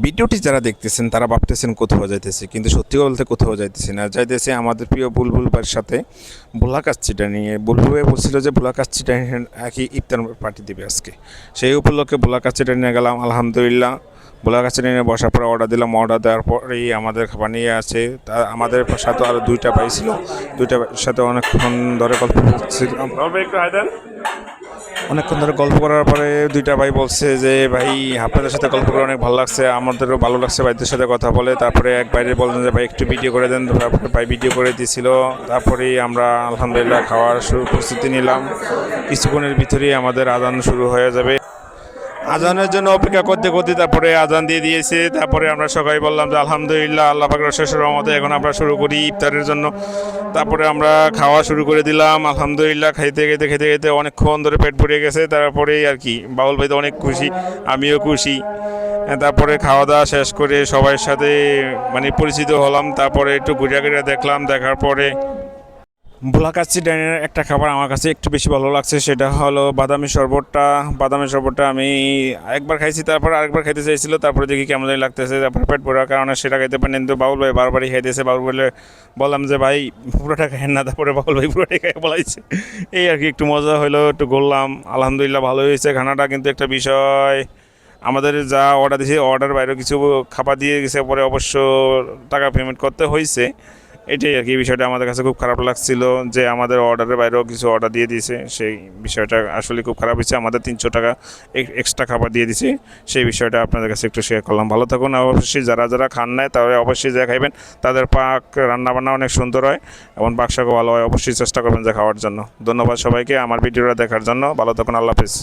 ভিডিওটি যারা দেখতেছেন তারা ভাবতেছেন কোথাও যাইতেছে, কিন্তু সত্যি বলতে কোথাও যাইতেছে না, যাইতেছে আমাদের প্রিয় বুলবুল ভাইয়ের সাথে ভোলা কাচ্চিটা নিয়ে। বুলবুল ভাই বলছিল যে ভোলা কাচ্চিটা নিয়ে একই ইফতার পার্টি দিবে আজকে, সেই উপলক্ষে ভোলা কাচ্চিটা নিয়ে গেলাম। আলহামদুলিল্লাহ ভোলা কাচ্চিটা নিয়ে বসার পরে অর্ডার দিলাম। অর্ডার দেওয়ার পরেই আমাদের খাবার নিয়ে আছে। তা আমাদের সাথে আরও দুইটা ভাই ছিল, দুইটা ভাইয়ের সাথে অনেকক্ষণ ধরে গল্প করছিলাম। অনেকক্ষণ ধরে গল্প করার পরে দুইটা ভাই বলছে যে ভাই আপনাদের সাথে গল্প করে অনেক ভালো লাগছে, আমাদেরও ভালো লাগছে ভাইদের সাথে কথা বলে। তারপরে এক বাইরে বললেন যে ভাই একটু ভিডিও করে দেন, তারপরে ভাই ভিডিও করে দিয়েছিল। তারপরেই আমরা আলহামদুলিল্লাহ খাওয়ার প্রস্তুতি নিলাম। কিছুক্ষণের ভিতরেই আমাদের আজান শুরু হয়ে যাবে। আজানের জন্য অপেক্ষা করতে করতে তারপরে আজান দিয়ে দিয়েছে। তারপরে আমরা সবাই বললাম যে আলহামদুলিল্লাহ আল্লাহ পাকের শেষ রহমতে এখন আমরা শুরু করি ইফতারের জন্য। তারপরে আমরা খাওয়া শুরু করে দিলাম। আলহামদুলিল্লাহ খাইতে খেতে খেতে খেতে অনেকক্ষণ ধরে পেট ভরে গেছে। তারপরেই আর কি বাউল ভাই তো অনেক খুশি, আমিও খুশি। তারপরে খাওয়া দাওয়া শেষ করে সবার সাথে মানে পরিচিত হলাম। তারপরে একটু ঘুরে ঘুরে দেখলাম, দেখার পরে ভোলা কাচ্চি ডাইনের একটা খাবার আমার কাছে একটু বেশি ভালো লাগছে, সেটা হলো বাদামি শরবতটা। বাদামি শরবতটা আমি একবার খাইছি, তারপর আরেকবার খাইতে চাইছিল, তারপরে দেখি কেমন জানি লাগতেছে। তারপরে পেট ভরার কারণে সেটা খাইতে পারেন, কিন্তু বাবুল ভাই বারবারই খাইতেছে। বাবুল বলে বললাম যে ভাই পুরোটা খাইেন না, তারপরে বাবুল ভাই পুরোটাই খাই বলাইছে। এই আর কি একটু মজা হলো, একটু ঘুরলাম। আলহামদুলিল্লাহ ভালো হয়েছে খানাটা, কিন্তু একটা বিষয় আমাদের যা অর্ডার দিয়েছি অর্ডার বাইরেও কিছু খাবার দিয়ে গেছে, পরে অবশ্য টাকা পেমেন্ট করতে হয়েছে। এটাই আর কি বিষয়টা আমাদের কাছে খুব খারাপ লাগছিল যে আমাদের অর্ডারের বাইরেও কিছু অর্ডার দিয়ে দিয়েছে। সেই বিষয়টা আসলে খুব খারাপ হয়েছে। আমাদের 300 টাকা এক্সট্রা খাবার দিয়ে দিছে। সেই বিষয়টা আপনাদের কাছে একটু শেয়ার করলাম। ভালো থাকুন। অবশ্যই যারা যারা খান নাই তাহলে অবশ্যই যা খাইবেন, তাদের পাক রান্নাবান্না অনেক সুন্দর হয় এবং বাক্সাকও ভালো হয়। অবশ্যই চেষ্টা করবেন যে খাওয়ার জন্য। ধন্যবাদ সবাইকে আমার ভিডিওটা দেখার জন্য। ভালো থাকুন। আল্লাহ হাফিজ।